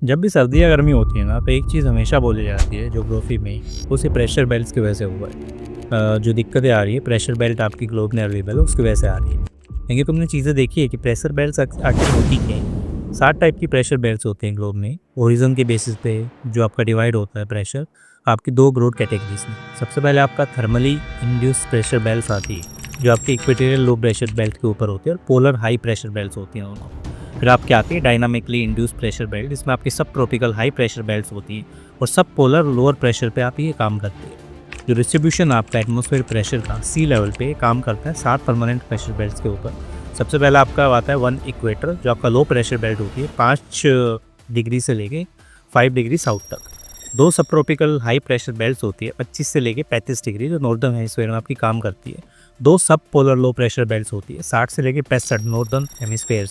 जब भी सर्दी या गर्मी होती है ना, तो एक चीज़ हमेशा बोली जाती है ज्योग्राफी में, वो सिर्फ प्रेशर बेल्ट्स की वजह से हुआ है। जो दिक्कतें आ रही है प्रेशर बेल्ट आपकी ग्लोब में अवेलेबल है उसकी वजह से आ रही है। लेकिन तुमने चीज़ें देखी है कि प्रेशर बेल्ट्स आखिर होती क्या है। 7 टाइप की प्रेशर बेल्ट्स होते हैं ग्लोब में, ओरिजन के बेसिस पे जो आपका डिवाइड होता है प्रेशर आपकी 2 ब्रॉड कैटेगरीज में। सबसे पहले आपका थर्मली इंड्यूस प्रेशर बेल्ट आती है, जो आपके इक्वेटोरियल लो प्रेशर बेल्ट के ऊपर होती है, और पोलर हाई प्रेशर बेल्ट होती हैं दोनों। फिर आपके आती है डायनामिकली इंड्यूस प्रेशर बेल्ट, इसमें आपकी सब ट्रॉपिकल हाई प्रेशर बेल्ट्स होती हैं और सब पोलर लोअर प्रेशर पे आप ये काम करते हैं। जो डिस्ट्रीब्यूशन आपका एटमॉस्फेयर प्रेशर का सी लेवल पे काम करता है 7 परमानेंट प्रेशर बेल्ट्स के ऊपर। सबसे पहला आपका आता है 1 इक्वेटर, जो आपका लो प्रेशर बेल्ट होती है 5 डिग्री से लेके 5 डिग्री साउथ तक। 2 सब ट्रॉपिकल हाई प्रेशर बेल्ट्स होती है 25 से लेके 35 डिग्री, जो नॉर्दर्न हेमिस्फीयर में आपकी काम करती है। 2 सब पोलर लो प्रेशर बेल्ट्स होती है 60 से लेके 65 नॉर्दर्न हेमिस्फीयर,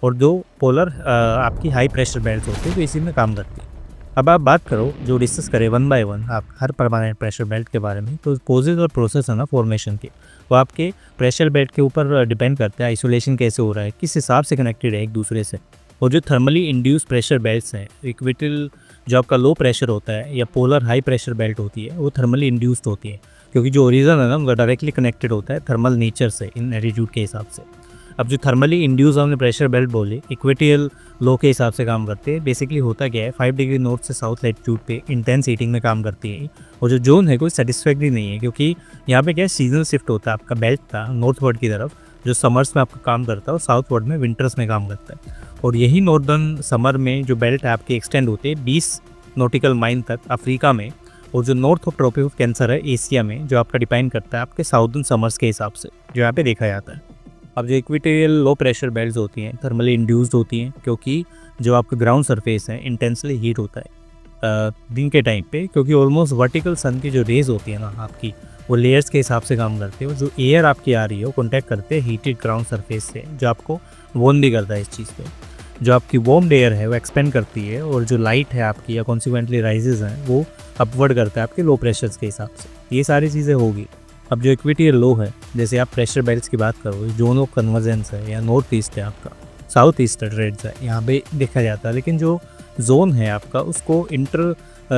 और 2 पोलर आपकी हाई प्रेशर बेल्ट होती है जो इसी में काम करती है। अब आप बात करो जो डिस्कस करें वन बाय वन आप हर परमानेंट प्रेशर बेल्ट के बारे में, तो पोजेज और प्रोसेस है ना फॉर्मेशन के, वो आपके प्रेशर बेल्ट के ऊपर डिपेंड करता है। आइसोलेशन कैसे हो रहा है, किस हिसाब से कनेक्टेड है एक दूसरे से। और जो थर्मली इंड्यूस प्रेशर बेल्ट्स हैं, इक्विटल जो आपका लो प्रेशर होता है या पोलर हाई प्रेशर बेल्ट होती है, वो थर्मली इंड्यूस्ड होती है, क्योंकि जो ओरिजन है ना वो डायरेक्टली कनेक्टेड होता है थर्मल नेचर से इन एटीट्यूड के हिसाब से। अब जो थर्मली इंड्यूस हमने प्रेशर बेल्ट बोले इक्वेटियल लो के हिसाब से काम करते हैं। बेसिकली होता क्या है, 5 डिग्री नॉर्थ से साउथ लैटिट्यूड पे इंटेंस हीटिंग में काम करती है, और जो जोन है कोई सेटिस्फैक्ट्री नहीं है, क्योंकि यहाँ पे क्या है सीजनल शिफ्ट होता है। आपका बेल्ट था नॉर्थवर्ड की तरफ जो समर्स में आपका काम करता है, और साउथवर्ड में विंटर्स में काम करता है। और यही नॉर्दर्न समर में जो बेल्ट है आपके एक्सटेंड होते हैं 20 नॉटिकल माइल तक अफ्रीका में, और जो north of tropic of cancer है एशिया में, जो आपका डिपेंड करता है आपके साउदर्न समर्स के हिसाब से जो यहाँ पे देखा जाता है। अब जो इक्वेटोरियल लो प्रेशर बेल्ट्स होती हैं थर्मली इंड्यूस्ड होती हैं, क्योंकि जो आपका ग्राउंड सरफेस है इंटेंसली हीट होता है दिन के टाइम पे, क्योंकि ऑलमोस्ट वर्टिकल सन की जो रेज होती है ना आपकी, वो लेयर्स के हिसाब से काम करते हैं, और जो एयर आपकी आ रही है वो कॉन्टैक्ट करते हैं हीटेड ग्राउंड सरफेस से, जो आपको वॉर्म भी करता है इस चीज़ पे। जो आपकी वार्म एयर है वो एक्सपेंड करती है, और जो लाइट है आपकी या कॉन्सिक्वेंटली राइजेज हैं वो अपवर्ड करता है आपके लो प्रेशर्स के हिसाब से। ये सारी चीज़ें होगी। अब जो इक्वेटोरियल लो है, जैसे आप प्रेशर बेल्ट्स की बात करो, जोन ऑफ कन्वर्जेंस है या नॉर्थ ईस्ट है आपका, साउथ ईस्ट ट्रेड्स है, यहाँ पे देखा जाता है। लेकिन जो जोन है आपका उसको इंटर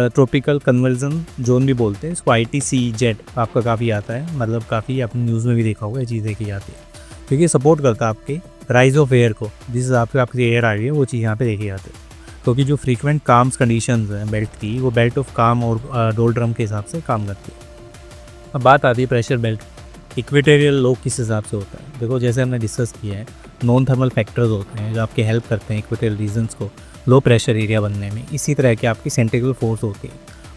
ट्रॉपिकल कन्वर्जन जोन भी बोलते हैं। इसको ITCZ आपका काफ़ी आता है, मतलब काफ़ी आपने न्यूज़ में भी देखा होगा ये चीज़ देखी जाती है, क्योंकि सपोर्ट करता है आपके राइज ऑफ एयर को, जिस हिसाब से आपकी एयर आ रही है वो चीज़ यहाँ पे देखी जाती है। क्योंकि जो फ्रीक्वेंट काम्स कंडीशंस हैं बेल्ट की, वो बेल्ट ऑफ काम और डोल्ड्रम के हिसाब से काम करती है। अब बात आती है प्रेशर बेल्ट इक्वेटोरियल लो किस हिसाब से होता है। देखो जैसे हमने डिस्कस किया है, नॉन थर्मल फैक्टर्स होते हैं जो आपके हेल्प करते हैं इक्वेटोरियल रीजन्स को लो प्रेशर एरिया बनने में। इसी तरह की आपकी सेंट्रिफिकल फोर्स होती है,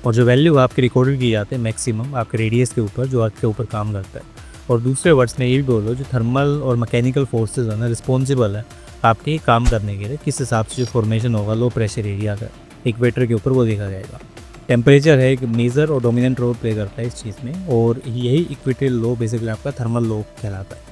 और जो वैल्यू आपकी रिकॉर्डेड की जाती है मैक्सिमम आपके रेडियस के ऊपर, जो आपके ऊपर काम करता है। और दूसरे वर्ड्स में ये भी बोलो, जो थर्मल और मैकेनिकल फोर्सेज है ना रिस्पॉन्सिबल है आपके काम करने के लिए, किस हिसाब से जो फॉर्मेशन होगा लो प्रेशर एरिया का इक्वेटर के ऊपर, वो देखा जाएगा। टेम्परेचर है एक मेजर और डोमिनेंट रोल प्ले करता है इस चीज़ में, और यही इक्वेटोरियल लो बेसिकली आपका थर्मल लो कहलाता है।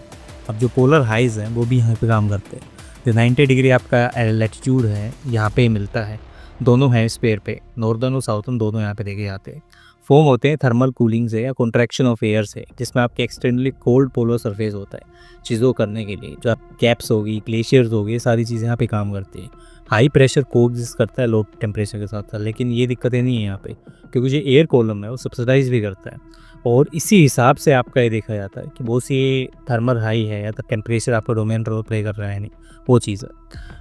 अब जो पोलर हाइज हैं वो भी यहाँ पे काम करते हैं। जो 90 डिग्री आपका लैटिट्यूड है यहाँ पे मिलता है दोनों हेमिस्फीयर पे, नॉर्दर्न और साउथर्न दोनों यहाँ पे देखे जाते हैं। फॉर्म होते हैं थर्मल कूलिंग से या कॉन्ट्रैक्शन ऑफ एयर से, जिसमें आपके एक्सटर्नली कोल्ड पोलर सरफेस होता है चीज़ों करने के लिए। जो आप कैप्स होगी, ग्लेशियर्स होगी, सारी चीज़ें यहाँ पे काम करती हैं। हाई प्रेशर कोएग्जिस्ट करता है लो टेम्परेचर के साथ साथ, लेकिन ये दिक्कतें नहीं है यहाँ पे, क्योंकि जो एयर कॉलम है वो सब्सिडाइज भी करता है। और इसी हिसाब से आपका ये देखा जाता है कि बहुत सी थर्मल हाई है या तो टेम्परेचर आपका डोमिनेंट रोल प्ले कर रहा है, नहीं वो चीज़ है।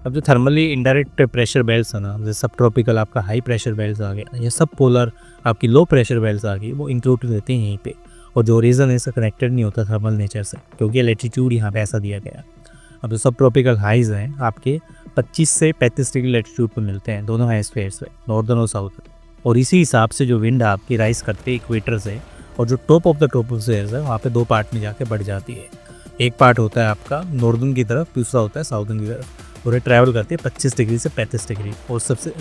अब जो थर्मली इंडायरेक्ट प्रेशर बेल्ट्स है ना, जैसे सब ट्रॉपिकल आपका हाई प्रेशर बेल्ट्स आ गया या सब पोलर आपकी लो प्रेशर बेल्ट्स आ गई, वो इंक्लूड रहते हैं यहीं पे। और जो रीज़न है इसका कनेक्टेड नहीं होता थर्मल नेचर से, क्योंकि लैटिट्यूड यहाँ पे ऐसा दिया गया। अब जो सब ट्रॉपिकल हाइज हैं आपके 25 से 35 डिग्री लैटिट्यूड पर मिलते हैं दोनों हेमिस्फीयर्स में, नॉर्दर्न और साउथ। और इसी हिसाब से जो विंड आपकी राइज करते हैं इक्वेटर से, और जो टॉप ऑफ द ट्रोपोस्फियर है वहाँ पे 2 पार्ट में जाके बढ़ जाती है। एक पार्ट होता है आपका नॉर्दर्न की तरफ, दूसरा होता है साउदर्न की तरफ, और ये ट्रैवल करती है 25 डिग्री से 35 डिग्री। और सबसे